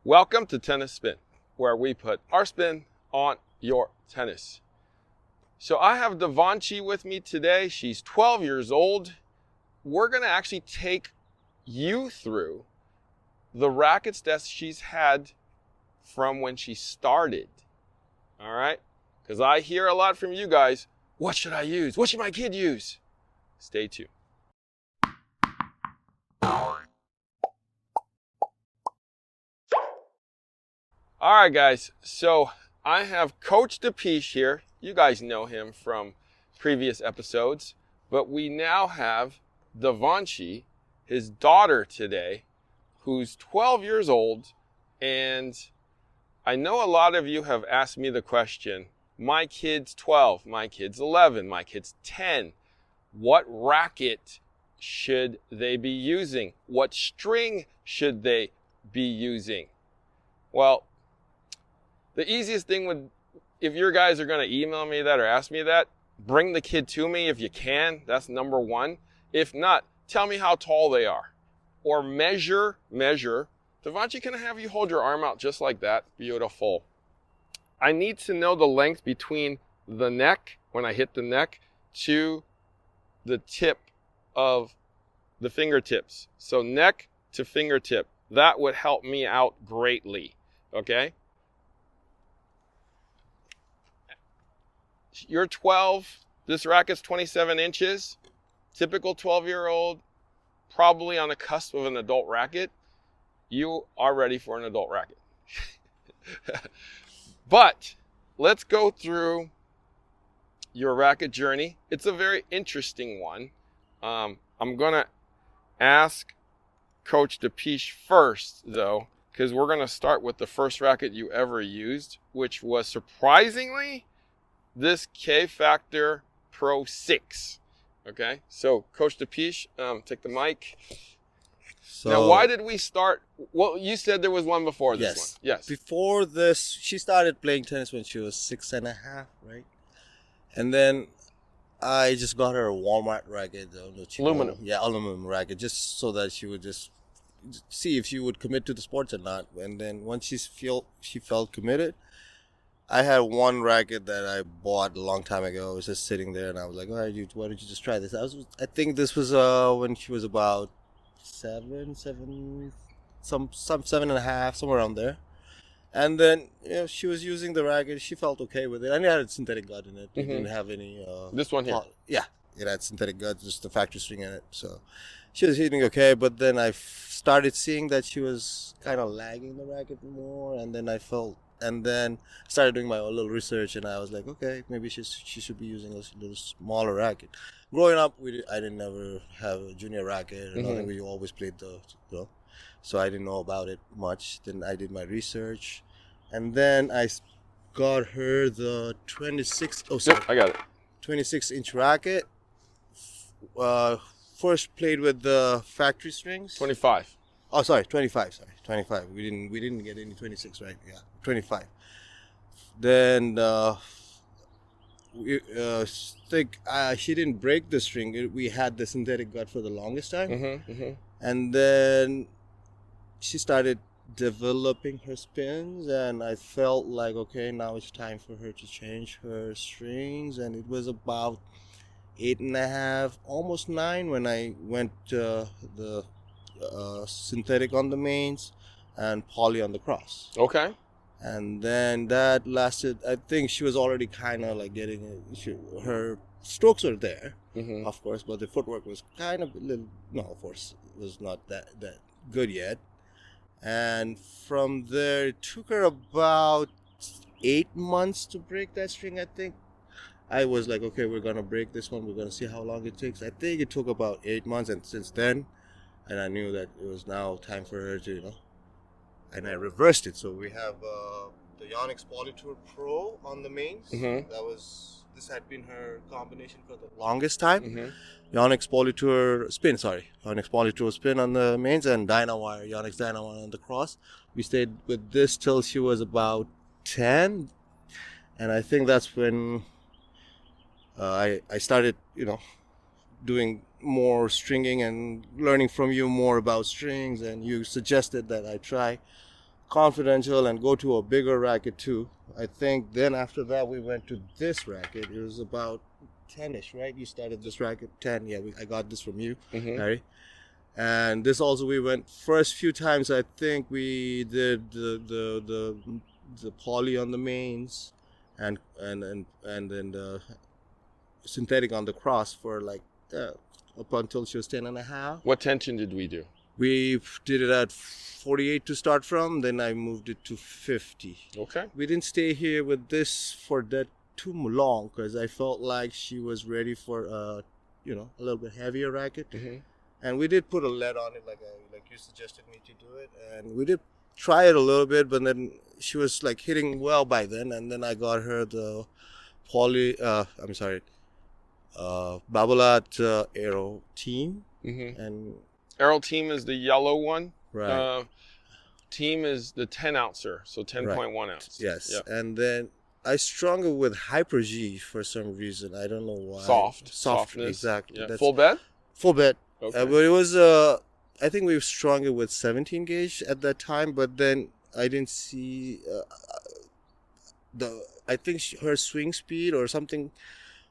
Welcome to Tennis Spin, where we put our spin on your tennis. So I have Devanshi with me today. She's 12 years old. We're going to actually take you through the rackets that she's had from when she started. All right? Because I hear a lot from you guys. What should I use? What should my kid use? Stay tuned. All right, guys. So I have Coach Deepiz here. You guys know him from previous episodes. But we now have Devanshi, his daughter today, who's 12 years old. And I know a lot of you have asked me the question, my kid's 12, my kid's 11, my kid's 10. What racket should they be using? What string should they be using? Well, the easiest thing would, if your guys are going to email me that or ask me that, bring the kid to me if you can. That's number one. If not, tell me how tall they are. Or measure. Devanshi, can I have you hold your arm out just like that? Beautiful. I need to know the length between the neck, when I hit the neck, to the tip of the fingertips. So neck to fingertip. That would help me out greatly. Okay? You're 12. This racket's 27 inches. Typical 12-year-old, probably on the cusp of an adult racket. You are ready for an adult racket. But let's go through your racket journey. It's a very interesting one. I'm going to ask Coach Deepiz first, though, because we're going to start with the first racket you ever used, which was surprisingly this K-Factor Pro 6. Okay, so Coach Deepiz, take the mic. So, now, why did we start? Well, you said there was one before this one. Yes. Before this, she started playing tennis when she was 6.5, right? And then I just got her a Walmart racket. Aluminum. Yeah, aluminum racket, just so that she would just see if she would commit to the sports or not. And then once she felt committed, I had one racket that I bought a long time ago. It was just sitting there, and I was like, all right, why don't you just try this? I think this was when she was about 7.5, somewhere around there. And then, she was using the racket. She felt okay with it. And it had a synthetic gut in it. It didn't have any... this one here? Yeah, it had synthetic gut, just the factory string in it. So she was hitting okay, but then I started seeing that she was kind of lagging the racket more, and then I started doing my own little research, and I was like, okay, maybe she should be using a little smaller racket. Growing up, I didn't ever have a junior racket, or nothing. We always played so I didn't know about it much. Then I did my research, and then I got her the 26. Oh, sorry, yep, I got it. 26-inch racket. First played with the factory strings. 25. Oh, sorry, 25. Sorry, 25. We didn't get any 26, right? Yeah, 25. Then she didn't break the string. We had the synthetic gut for the longest time, and then she started developing her spins, and I felt like, okay, now it's time for her to change her strings. And it was about 8.5, almost 9 when I went to the synthetic on the mains and poly on the cross. Okay. And then that lasted, I think she was already kind of like getting her strokes were there, of course, but the footwork was kind of of course, it was not that good yet. And from there, it took her about 8 months to break that string, I think. I was like, okay, we're going to break this one. We're going to see how long it takes. I think it took about 8 months, and since then, and I knew that it was now time for her to, and I reversed it. So we have the Yonex Polytour Pro on the mains. This had been her combination for the longest time. Yonex Polytour spin on the mains, and Yonex Dynawire on the cross. We stayed with this till she was about 10, and I think that's when I started, doing more stringing and learning from you more about strings, and you suggested that I try a Confidential and go to a bigger racket too. I think then after that we went to this racket. It was about 10ish, right? You started this racket 10. Yeah, I got this from you, Harry. And this also we went first few times. I think we did the poly on the mains, and then the synthetic on the cross for like up until she was 10.5. What tension did we do? We did it at 48 to start from, then I moved it to 50. Okay. We didn't stay here with this for that too long because I felt like she was ready for a little bit heavier racket. And we did put a lead on it like you suggested me to do it, and we did try it a little bit, but then she was like hitting well by then, and then I got her the Babolat Aero Team. And Aero Team is the yellow one. Right. Team is the 10 ouncer, so 10.1 ounce. Yes. Yep. And then I strung it with Hyper G for some reason. I don't know why. Softness. Exactly. Yeah. Full bed? Full bed. Okay. But it was, I think we strung it with 17 gauge at that time, but then I didn't see I think her swing speed or something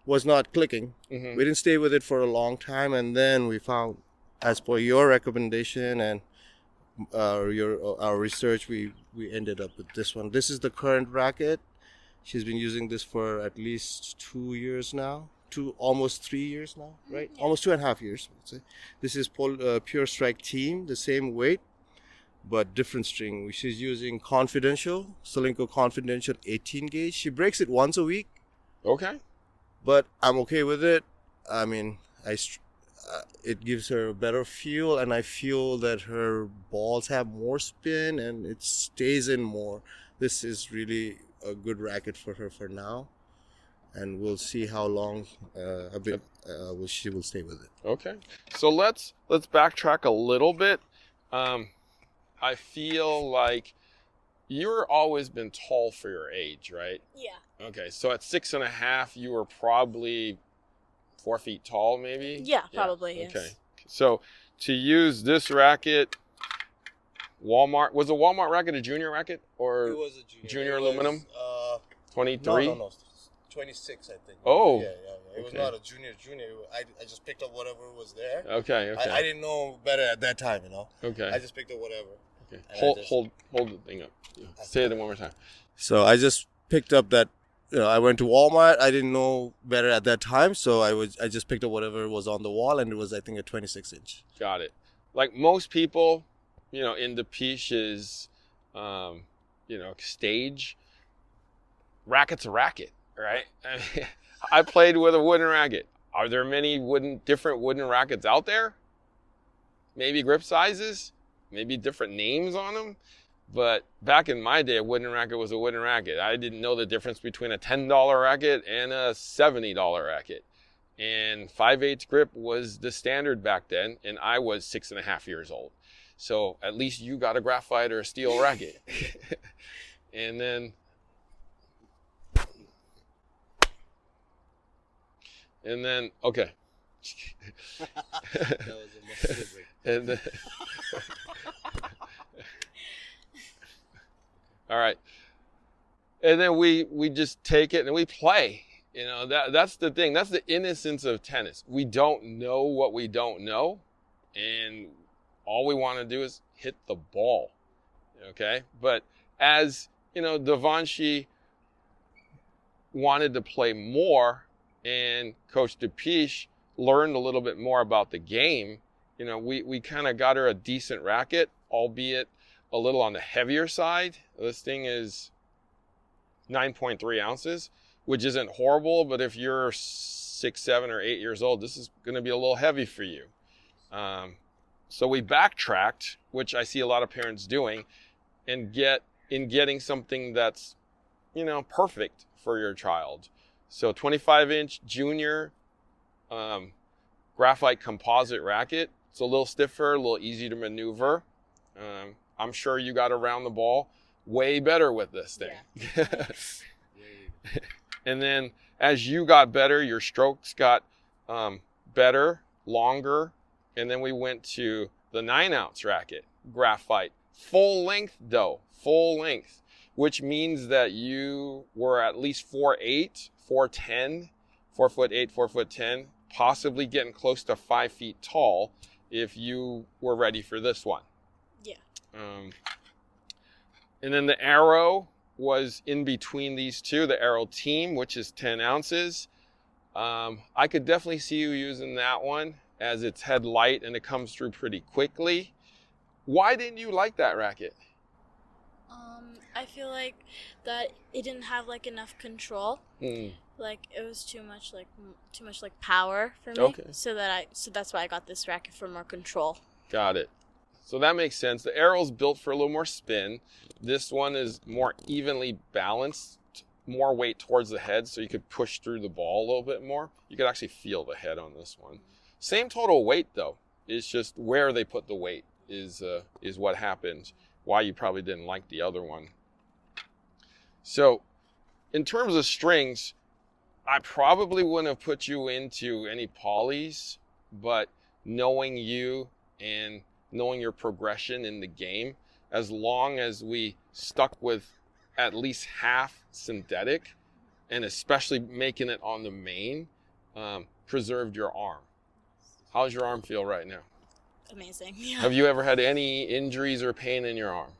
was not clicking. We didn't stay with it for a long time, and then we found, as per your recommendation and our research, we ended up with this one. This is the current racket. She's been using this for at least 2 years now. Almost 3 years now, right? Yeah. Almost 2.5 years, let's say. This is Pure Strike Team, the same weight, but different string. She's using Solinco Confidential 18 gauge. She breaks it once a week. Okay. But I'm okay with it. I mean, it gives her a better feel, and I feel that her balls have more spin and it stays in more. This is really a good racket for her for now, and we'll see how long she will stay with it. Okay, so let's backtrack a little bit. I feel like you're always been tall for your age, right? Yeah. Okay, so at 6.5, you were probably 4 feet tall, maybe? Yeah, probably, yes. Okay, so to use this racket, Walmart, was a Walmart racket a junior racket? Or it was a junior aluminum? 23? No. 26, I think. Oh. Yeah. It was not a junior. I just picked up whatever was there. Okay. I didn't know better at that time, Okay. I just picked up whatever. Okay. Hold the thing up. Say it one more time. So I just picked up that. I went to Walmart. I didn't know better at that time, so I just picked up whatever was on the wall, and it was, I think, a 26 inch. Got it. Like most people, in Deepiz's, stage, racket's a racket, right? I mean, I played with a wooden racket. Are there many different wooden rackets out there? Maybe grip sizes, maybe different names on them. But back in my day, a wooden racket was a wooden racket. I didn't know the difference between a $10 racket and a $70 racket. And 5/8 grip was the standard back then, and I was 6.5 years old. So at least you got a graphite or a steel racket. And then okay. That was a muscle break. And then, all right. And then we just take it and we play. That's the thing. That's the innocence of tennis. We don't know what we don't know, and all we want to do is hit the ball. Okay? But as, Devanshi wanted to play more, and Coach Deepiz learned a little bit more about the game, we kind of got her a decent racket, albeit a little on the heavier side. This thing is 9.3 ounces, which isn't horrible, but if you're 6, 7, or 8 years old, this is going to be a little heavy for you. So we backtracked, which I see a lot of parents doing, and getting something that's, perfect for your child. So 25-inch junior graphite composite racket. It's a little stiffer, a little easy to maneuver. I'm sure you got around the ball way better with this thing. Yeah. And then as you got better, your strokes got better, longer. And then we went to the 9-ounce racket, graphite Full length though, full length, which means that you were at least 4'8", 4'10", 4'8", 4'10", possibly getting close to 5 feet tall if you were ready for this one. Yeah. And then the arrow was in between these two, the arrow team, which is 10 ounces. I could definitely see you using that one as it's head light and it comes through pretty quickly. Why didn't you like that racket? I feel like that it didn't have like enough control. Like it was too much like power for me. Okay. So that's why I got this racket for more control. Got it. So that makes sense. The arrow's built for a little more spin. This one is more evenly balanced, more weight towards the head, so you could push through the ball a little bit more. You could actually feel the head on this one. Same total weight though. It's just where they put the weight is what happened. Why you probably didn't like the other one. So in terms of strings, I probably wouldn't have put you into any polys, but knowing you and knowing your progression in the game, as long as we stuck with at least half synthetic, and especially making it on the main, preserved your arm. How's your arm feel right now? Amazing. Yeah. Have you ever had any injuries or pain in your arm?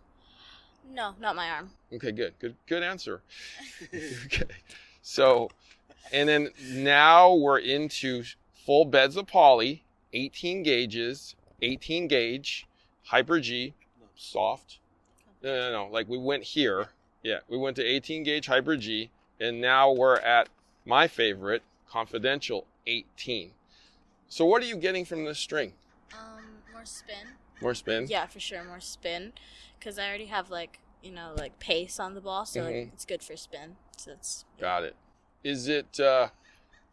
No, not my arm. Okay, good answer. Okay, so, and then now we're into full beds of poly, 18 gauges, 18 gauge, Hyper G, soft. No, like we went here. Yeah, we went to 18 gauge Hyper G, and now we're at my favorite, Confidential 18. So what are you getting from this string? More spin. More spin? Yeah, for sure, more spin. Because I already have like pace on the ball, so like, it's good for spin. So it's Got it. Is it,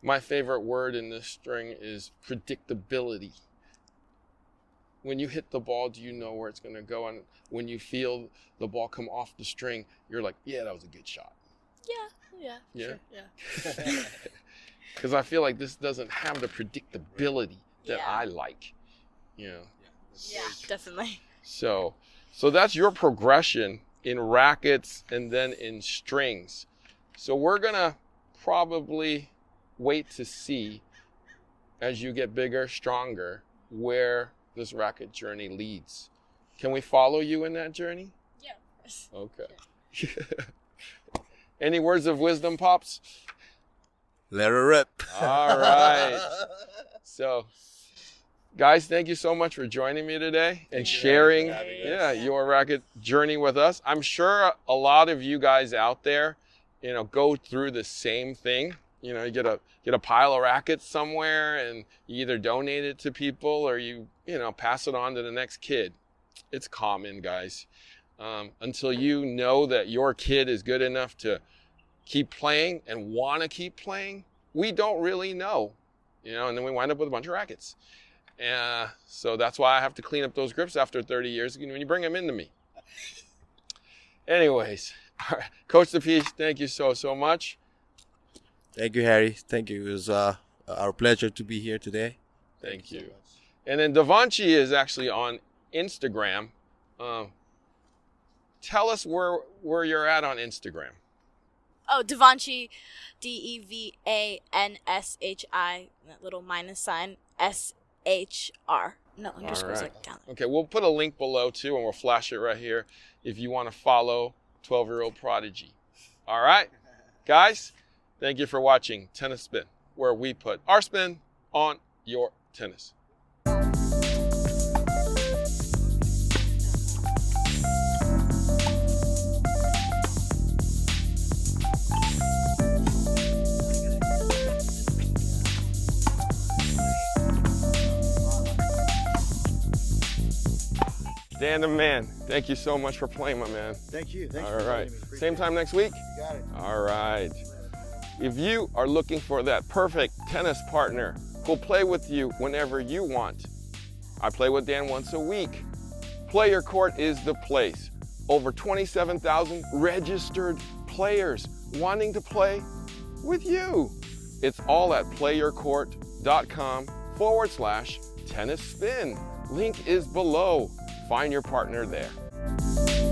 my favorite word in this string is predictability. When you hit the ball, do you know where it's going to go? And when you feel the ball come off the string, you're like, yeah, that was a good shot. Yeah. Yeah? Sure, yeah. Because I feel like this doesn't have the predictability that Yeah. I like. You know? Yeah, definitely. So that's your progression in rackets and then in strings. So we're going to probably wait to see, as you get bigger, stronger, where this racket journey leads. Can we follow you in that journey? Yeah. Okay. Any words of wisdom, Pops? Let her rip. All right. So, guys, thank you so much for joining me today and sharing your racket journey with us. I'm sure a lot of you guys out there, go through the same thing. You get a pile of rackets somewhere and you either donate it to people or you pass it on to the next kid. It's common, guys. Until you know that your kid is good enough to keep playing and want to keep playing, we don't really know, and then we wind up with a bunch of rackets. So that's why I have to clean up those grips after 30 years when you bring them into me. Anyways, all right. Coach Deepiz, thank you so much. Thank you, Harry. Thank you. It was our pleasure to be here today. Thank you. And then Devanshi is actually on Instagram. Tell us where you're at on Instagram. Oh, Devanshi, Devanshi, that little minus sign, SHR. No, underscores right. like down there. Okay, we'll put a link below too, and we'll flash it right here if you want to follow 12-year-old Prodigy. All right, guys, thank you for watching Tennis Spin, where we put our spin on your tennis. Dan the man, thank you so much for playing, my man. Thank you. Thanks All for right. joining me. Same time next week? You got it. All right. If you are looking for that perfect tennis partner who'll play with you whenever you want, I play with Dan once a week. Player Court is the place. Over 27,000 registered players wanting to play with you. It's all at playyourcourt.com/tennis spin. Link is below. Find your partner there. you.